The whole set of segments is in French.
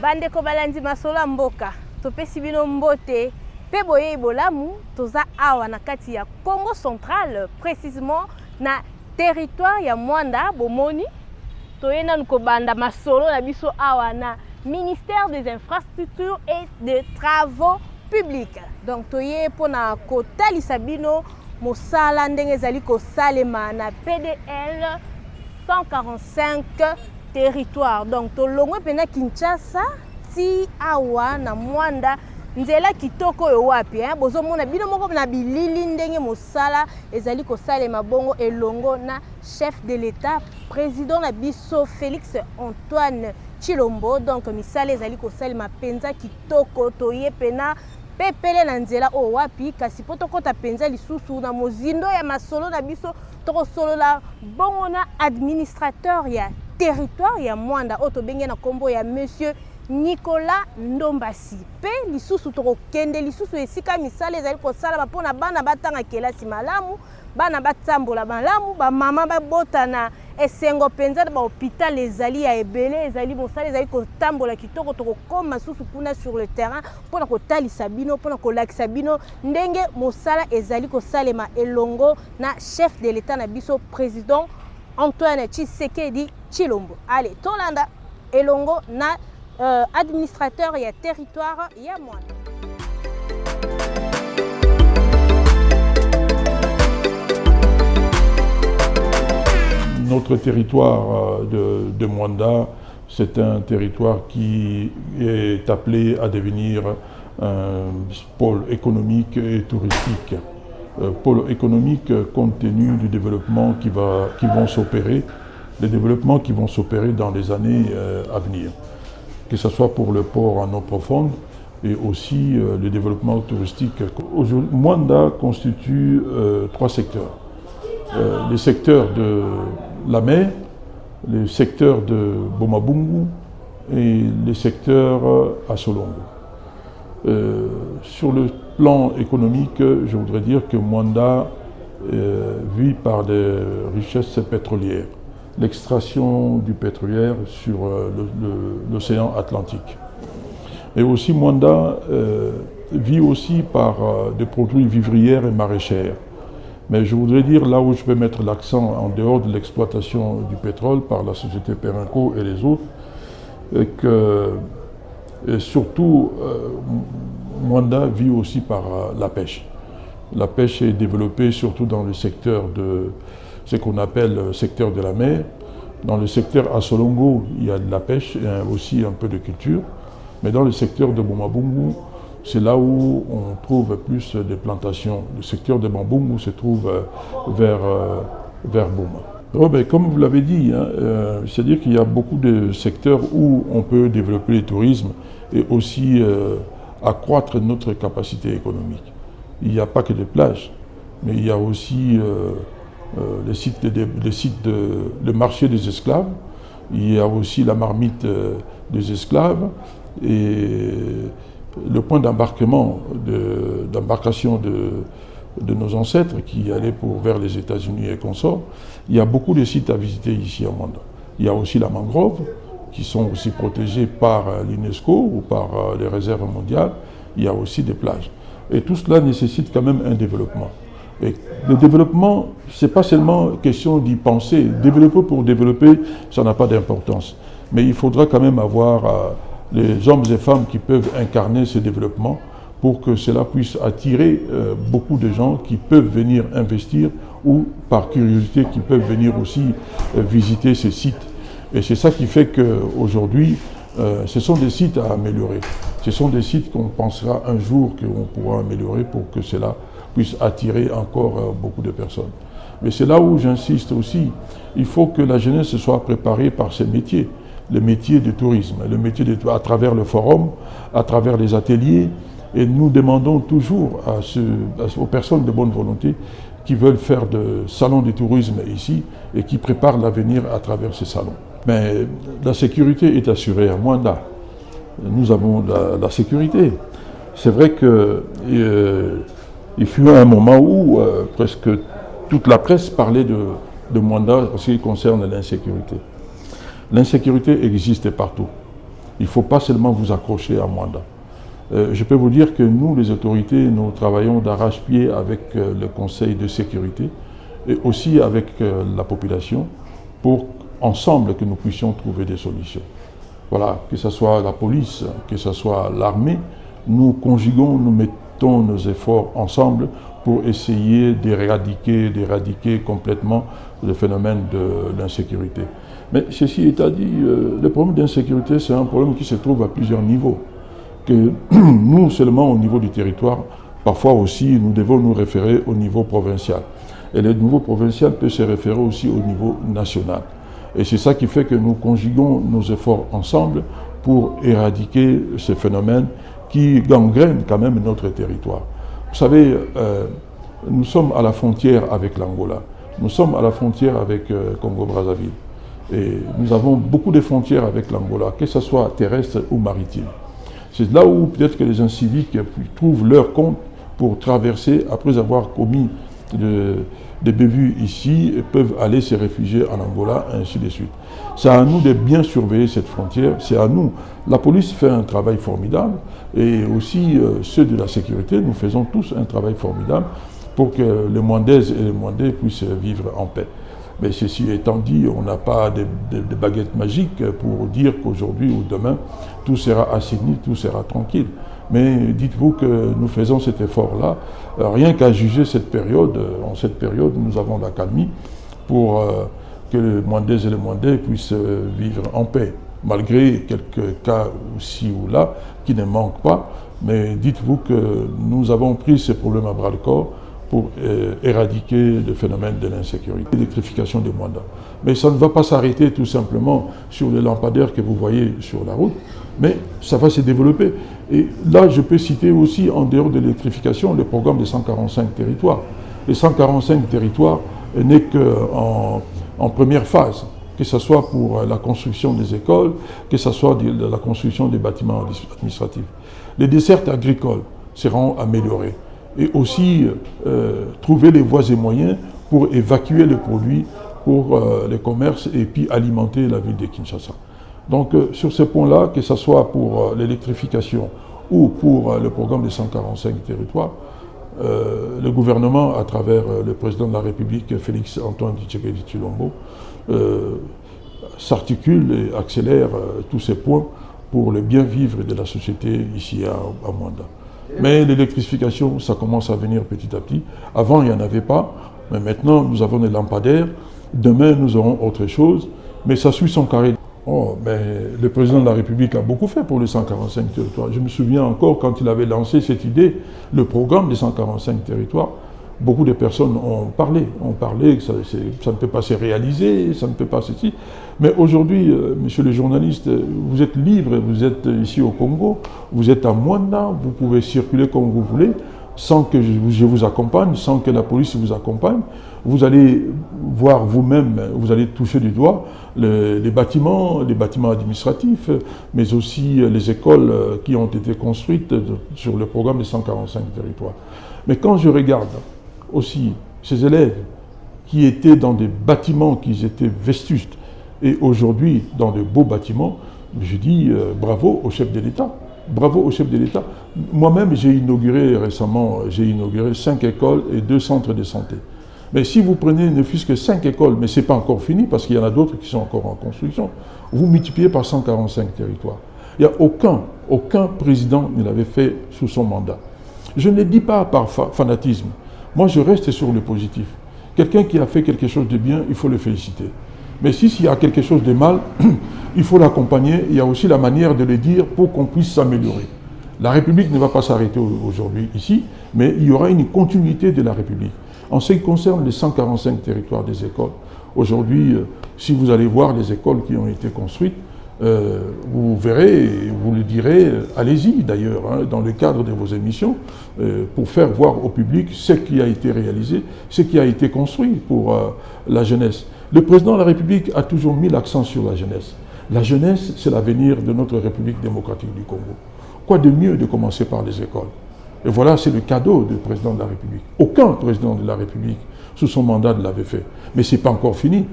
Bandeko balandi masolo mboka topesi bino mbote pe boye bolamu toza awa na kati ya Congo Central, précisément na territoire ya Mwanda bomoni toyena nuko banda masolo na biso awa na ministère des infrastructures et des travaux publics. Donc toye pona kotalisa bino mosala ndenge ezali kosalema na PDL 145 territoire. Donc tolongwe pena Kinshasa ti awa na Mwanda nzela kitoko yo wapi bozo mona bino moko na bilili ndenge mosala ezali kosalema bongo elongo na chef de l'État président na biso Félix Antoine Tshilombo. Donc misala ezali kosalema penza kitoko toye pena pepele na nzela o wapi kasi poto kota penza lisusu na mozindo ya masolo na biso toko solo la bongo na administrateur ya territoire ya Mwanda oto benge na kombo ya monsieur Nicolas Ndombasi. Pe lisusu toko kende lisusu esika misala ezali kosala mpona bana batanga kelasi malamu, bana batambola malamu, ba mama babota na esengo penza ba hôpital ezali ya ebele ezali mosala ezali kotambola kitoko toko koma susu kuna sur le terrain mpona kotalisa bino mpona kolakisa bino ndenge mosala ezali kosalema elongo na chef de l'État na biso président Antoine Tshisekedi Tshilombo. Allez, tolanda elongo na administrateur ya territoire ya Mwanda. Notre territoire de Mwanda, c'est un territoire qui est appelé à devenir un pôle économique et touristique. Pôle économique compte tenu du développement qui vont s'opérer, les développements qui vont s'opérer dans les années à venir. Que ce soit pour le port en eau profonde et aussi le développement touristique. Mwanda constitue trois secteurs. Les secteurs de la mer, les secteurs de Bomabungu et les secteurs à Solongo. Sur le plan économique, je voudrais dire que Mwanda vit par des richesses pétrolières. L'extraction du pétrolier sur l'océan Atlantique. Et aussi Mwanda vit aussi par des produits vivrières et maraîchères. Mais je voudrais dire là où je vais mettre l'accent en dehors de l'exploitation du pétrole par la société Perenco et les autres, et surtout Mwanda vit aussi par la pêche. La pêche est développée surtout dans le secteur de ce qu'on appelle le secteur de la mer. Dans le secteur à Solongo, il y a de la pêche et aussi un peu de culture. Mais dans le secteur de Bomabungu, c'est là où on trouve plus de plantations. Le secteur de Bambungu se trouve vers Boma. Oh ben, comme vous l'avez dit, c'est-à-dire qu'il y a beaucoup de secteurs où on peut développer le tourisme et aussi accroître notre capacité économique. Il n'y a pas que des plages, mais il y a aussi le marché des esclaves, il y a aussi la marmite des esclaves et le point d'embarcation de nos ancêtres qui allaient vers les États-Unis et consorts. Il y a beaucoup de sites à visiter ici à Mwanda. Il y a aussi la mangrove qui sont aussi protégées par l'UNESCO ou par les réserves mondiales. Il y a aussi des plages. Et tout cela nécessite quand même un développement. Et le développement, ce n'est pas seulement question d'y penser. Développer pour développer, ça n'a pas d'importance. Mais il faudra quand même avoir les hommes et femmes qui peuvent incarner ce développement pour que cela puisse attirer beaucoup de gens qui peuvent venir investir ou par curiosité qui peuvent venir aussi visiter ces sites. Et c'est ça qui fait qu'aujourd'hui, ce sont des sites à améliorer. Ce sont des sites qu'on pensera un jour qu'on pourra améliorer pour que cela puisse attirer encore beaucoup de personnes. Mais c'est là où j'insiste aussi. Il faut que la jeunesse soit préparée par ces métiers. le métier du tourisme, à travers le forum, à travers les ateliers. Et nous demandons toujours aux personnes de bonne volonté qui veulent faire de salons de tourisme ici et qui préparent l'avenir à travers ces salons. Mais la sécurité est assurée à Mwanda. Nous avons la sécurité. C'est vrai qu'il fut un moment où presque toute la presse parlait de Mwanda en ce qui concerne l'insécurité. L'insécurité existe partout. Il ne faut pas seulement vous accrocher à Mwanda. Je peux vous dire que nous, les autorités, nous travaillons d'arrache-pied avec le Conseil de sécurité et aussi avec la population pour ensemble que nous puissions trouver des solutions. Voilà, que ce soit la police, que ce soit l'armée, nous conjuguons, nous mettons nos efforts ensemble pour essayer d'éradiquer complètement le phénomène de l'insécurité. Mais ceci étant dit, le problème d'insécurité, c'est un problème qui se trouve à plusieurs niveaux. Que nous, seulement au niveau du territoire, parfois aussi, nous devons nous référer au niveau provincial. Et le niveau provincial peut se référer aussi au niveau national. Et c'est ça qui fait que nous conjuguons nos efforts ensemble pour éradiquer ces phénomènes qui gangrènent quand même notre territoire. Vous savez, nous sommes à la frontière avec l'Angola. Nous sommes à la frontière avec Congo-Brazzaville. Et nous avons beaucoup de frontières avec l'Angola, que ce soit terrestre ou maritime. C'est là où peut-être que les inciviques trouvent leur compte pour traverser, après avoir commis des bévues ici, et peuvent aller se réfugier en Angola, ainsi de suite. C'est à nous de bien surveiller cette frontière, c'est à nous. La police fait un travail formidable, et aussi ceux de la sécurité, nous faisons tous un travail formidable pour que les Mwandaises et les Mwandais puissent vivre en paix. Mais ceci étant dit, on n'a pas de baguette magique pour dire qu'aujourd'hui ou demain, tout sera assaini, tout sera tranquille. Mais dites-vous que nous faisons cet effort-là, rien qu'à juger cette période. En cette période, nous avons la calmie pour que les Mwandaises et les Mwandais puissent vivre en paix, malgré quelques cas ci ou là qui ne manquent pas. Mais dites-vous que nous avons pris ce problème à bras-le-corps pour éradiquer le phénomène de l'insécurité, l'électrification des Mwanda. Mais ça ne va pas s'arrêter tout simplement sur les lampadaires que vous voyez sur la route, mais ça va se développer. Et là, je peux citer aussi, en dehors de l'électrification, le programme des 145 territoires. Les 145 territoires n'est qu'en première phase, que ce soit pour la construction des écoles, que ce soit de la construction des bâtiments administratifs. Les dessertes agricoles seront améliorées. Et aussi trouver les voies et moyens pour évacuer les produits pour les commerces et puis alimenter la ville de Kinshasa. Donc sur ce point-là, que ce soit pour l'électrification ou pour le programme des 145 territoires, le gouvernement, à travers le président de la République, Félix Antoine Tshisekedi Tshilombo, s'articule et accélère tous ces points pour le bien vivre de la société ici à Mwanda. Mais l'électrification, ça commence à venir petit à petit. Avant, il n'y en avait pas, mais maintenant, nous avons des lampadaires. Demain, nous aurons autre chose, mais ça suit son carré. Oh, mais le président de la République a beaucoup fait pour les 145 territoires. Je me souviens encore quand il avait lancé cette idée, le programme des 145 territoires. Beaucoup de personnes ont parlé que ça ne peut pas se réaliser, ça ne peut pas ceci. Mais aujourd'hui, monsieur le journaliste, vous êtes libre, vous êtes ici au Congo, vous êtes à Mwanda, vous pouvez circuler comme vous voulez, sans que je vous accompagne, sans que la police vous accompagne. Vous allez voir vous-même, vous allez toucher du doigt les bâtiments administratifs, mais aussi les écoles qui ont été construites sur le programme des 145 territoires. Mais quand je regarde aussi ces élèves qui étaient dans des bâtiments qui étaient vétustes et aujourd'hui dans de beaux bâtiments, je dis bravo au chef de l'État. Bravo au chef de l'État. Moi-même, j'ai inauguré récemment 5 écoles et 2 centres de santé. Mais si vous prenez ne fût-ce que 5 écoles, mais ce n'est pas encore fini parce qu'il y en a d'autres qui sont encore en construction, vous multipliez par 145 territoires. Il n'y a aucun président ne l'avait fait sous son mandat. Je ne le dis pas par fanatisme. Moi, je reste sur le positif. Quelqu'un qui a fait quelque chose de bien, il faut le féliciter. Mais s'il y a quelque chose de mal, il faut l'accompagner. Il y a aussi la manière de le dire pour qu'on puisse s'améliorer. La République ne va pas s'arrêter aujourd'hui ici, mais il y aura une continuité de la République. En ce qui concerne les 145 territoires des écoles, aujourd'hui, si vous allez voir les écoles qui ont été construites, Vous verrez, vous le direz, allez-y d'ailleurs, hein, dans le cadre de vos émissions, pour faire voir au public ce qui a été réalisé, ce qui a été construit pour la jeunesse. Le président de la République a toujours mis l'accent sur la jeunesse. La jeunesse, c'est l'avenir de notre République démocratique du Congo. Quoi de mieux de commencer par les écoles? Et voilà, c'est le cadeau du président de la République. Aucun président de la République, sous son mandat, ne l'avait fait. Mais ce n'est pas encore fini.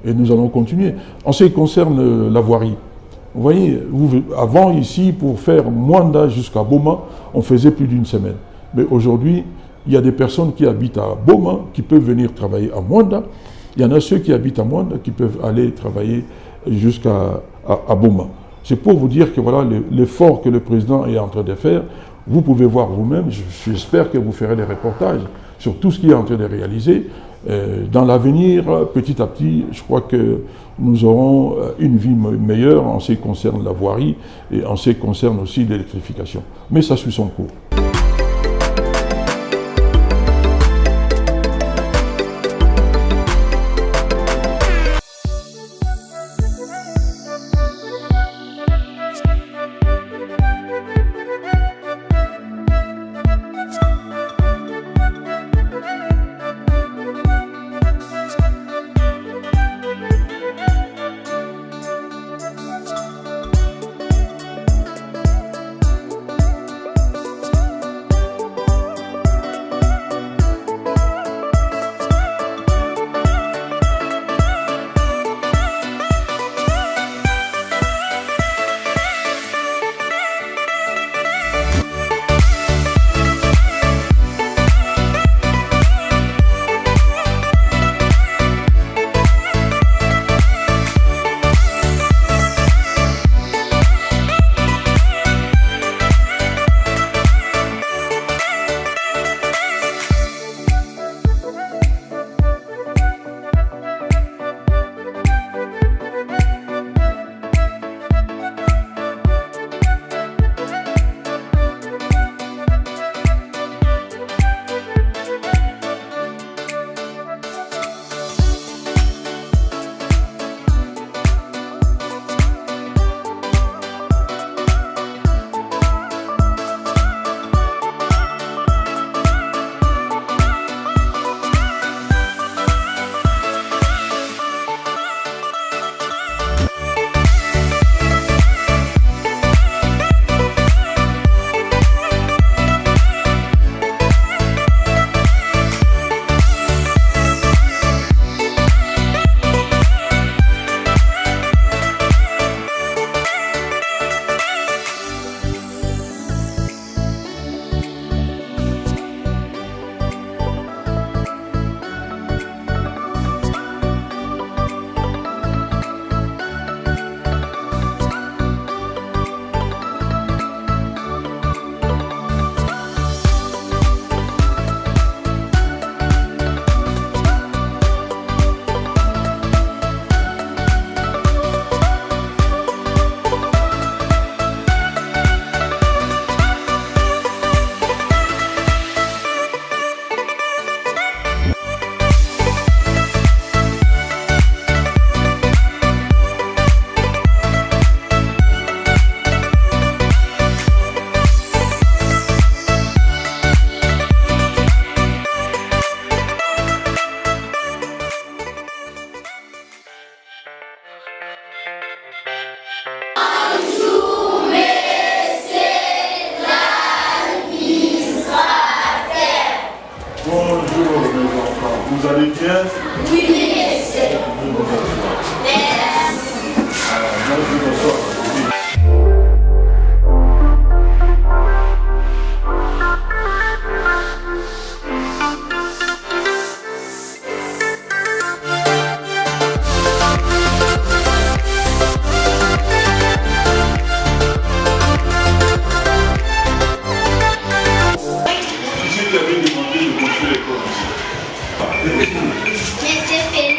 Et nous allons continuer. En ce qui concerne la voirie, vous voyez, avant ici, pour faire Mwanda jusqu'à Boma, on faisait plus d'une semaine. Mais aujourd'hui, il y a des personnes qui habitent à Boma, qui peuvent venir travailler à Mwanda. Il y en a ceux qui habitent à Mwanda, qui peuvent aller travailler jusqu'à Boma. C'est pour vous dire que voilà l'effort que le président est en train de faire. Vous pouvez voir vous-même, j'espère que vous ferez des reportages sur tout ce qu'il est en train de réaliser. Dans l'avenir, petit à petit, je crois que nous aurons une vie meilleure en ce qui concerne la voirie et en ce qui concerne aussi l'électrification. Mais ça suit son cours. Vous allez bien? Oui, monsieur. Qui c'est qui avait demandé de construire l'école ici? Mais c'est fait.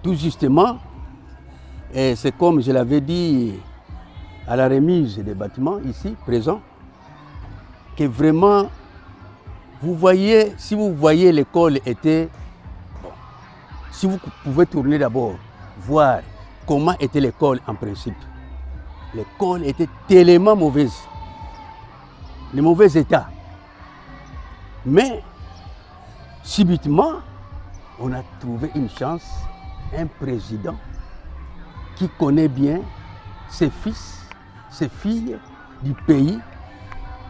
tout justement, et c'est comme je l'avais dit à la remise des bâtiments ici, présents, que vraiment, vous voyez, si vous voyez l'école était, bon, si vous pouvez tourner d'abord, voir comment était l'école en principe. L'école était tellement mauvaise, de mauvais état. Mais, subitement, on a trouvé une chance, un président qui connaît bien ses fils, ses filles du pays,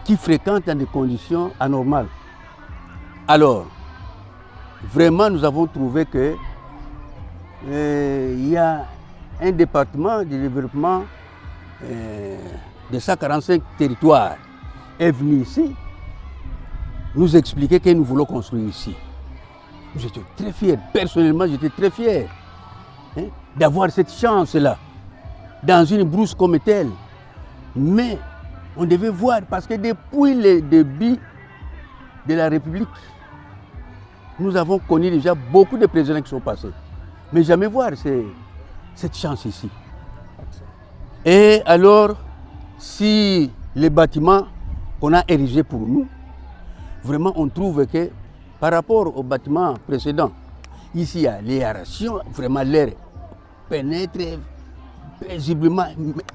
qui fréquentent dans des conditions anormales. Alors, vraiment, nous avons trouvé que il y a un département de développement de 145 territoires est venu ici nous expliquer que nous voulons construire ici. Nous étions très fiers, personnellement j'étais très fier d'avoir cette chance-là, dans une brousse comme telle. Mais on devait voir, parce que depuis le début de la République, nous avons connu déjà beaucoup de présidents qui sont passés. Mais jamais voir cette chance ici. Et alors, si les bâtiments qu'on a érigés pour nous, vraiment on trouve que par rapport aux bâtiments précédents, ici il y a l'aération, vraiment l'air pénètre paisiblement,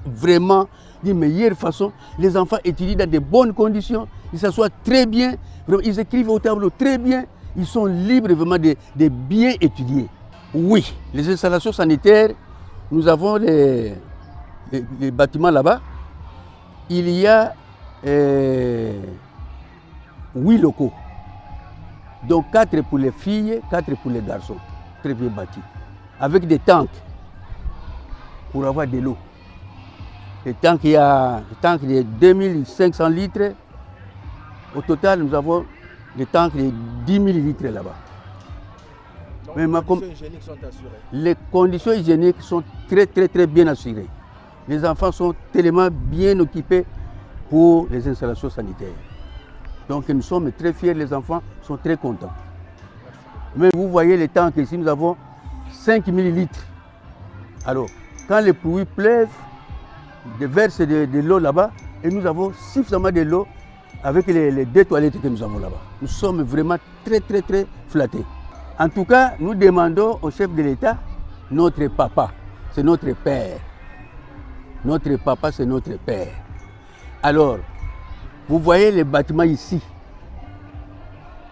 vraiment d'une meilleure façon. Les enfants étudient dans de bonnes conditions, ils s'assoient très bien, vraiment, ils écrivent au tableau très bien, ils sont libres vraiment de bien étudier. Oui, les installations sanitaires, nous avons les bâtiments là-bas. Il y a 8 locaux, donc 4 pour les filles, 4 pour les garçons, très bien bâtis, avec des tanks pour avoir de l'eau. Les tanks, il y a des tanks de 2500 litres. Au total, nous avons des tanks de 10 000 litres là-bas. Les conditions hygiéniques sont assurées. Les conditions hygiéniques sont très bien assurées. Les enfants sont tellement bien occupés pour les installations sanitaires. Donc nous sommes très fiers, les enfants sont très contents. Mais vous voyez les tanks ici, nous avons 5000 litres. Alors, quand les pluies pleuvent, ils versent de l'eau là-bas et nous avons suffisamment de l'eau avec les 2 toilettes que nous avons là-bas. Nous sommes vraiment très flattés. En tout cas, nous demandons au chef de l'État, notre papa, c'est notre père. Notre papa, c'est notre père. Alors, vous voyez les bâtiments ici.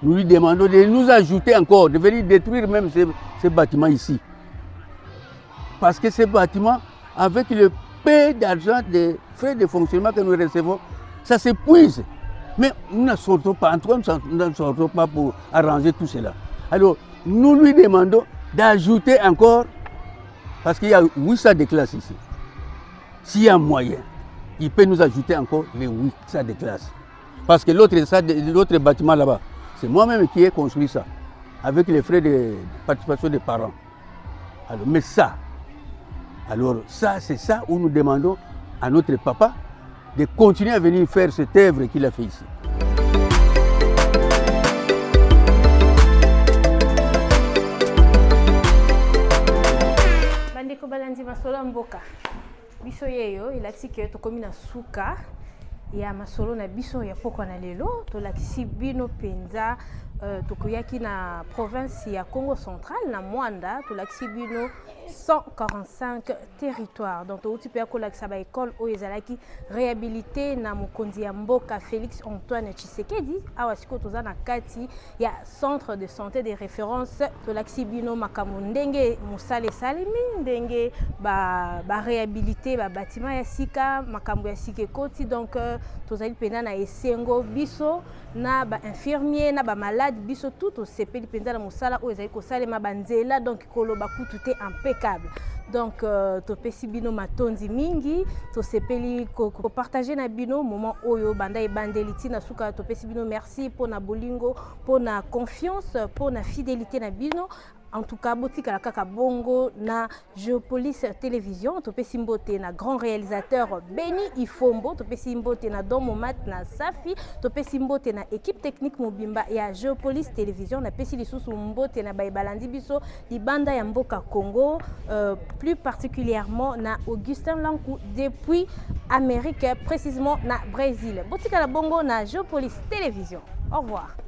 Nous lui demandons de nous ajouter encore, de venir détruire même ces bâtiments ici. Parce que ces bâtiments, avec le peu d'argent, des frais de fonctionnement que nous recevons, ça s'épuise. Mais nous ne sortons pas, en tout cas, nous ne sortons pas pour arranger tout cela. Alors, nous lui demandons d'ajouter encore, parce qu'il y a 8 salles de classe ici. S'il y a moyen, il peut nous ajouter encore les 8 salles de classe. Parce que l'autre bâtiment là-bas, c'est moi-même qui ai construit ça, avec les frais de participation des parents. Alors, mais ça, c'est ça où nous demandons à notre papa de continuer à venir faire cette œuvre qu'il a fait ici. Bandeko balandi masolo mboka. Biso yeyo ilati ke tokomi na suka ya masolo na biso ya pokwa na lelo tolakisi bino penza tokoyaki na province ya Congo central na Mwanda tolakisi bino 145 territoires. Donc touti pe kolakisa ba école o ezalaki réhabilité na mokonzi ya mboka Félix Antoine Tshisekedi awa siko toza na kati ya centre de santé de référence tolakisi bino makambo ndenge musale salimi ndenge ba réhabilité ba bâtiment ya sika makambo ya sika koti. Donc tozali pena na esengo biso na ba infirmier na ba malade biso tout osepeli penza na mosala o ezali kosalema banzela donc koloba kutu te impeccable. Donc topesi bino matondi mingi tosepeli ko partager na bino moment oyo banda ebandeli tina suka topesi bino merci pour na bolingo pour na confiance pour na fidélité na bino. En tout cas, botika la kaka bongo na Géopolis Télévision, to pesi mbote na grand réalisateur Benny Ifombo, to pesi mbote na Don Momat na Safi, to pesi mbote na équipe technique mobimba ya Géopolis Télévision, na pesi lisusu mbote na Baibalandi biso libanda ya mboka Congo, plus particulièrement na Augustin Lankou depuis Amérique, précisément na Brésil. Botika la bongo na Géopolis Télévision. Au revoir.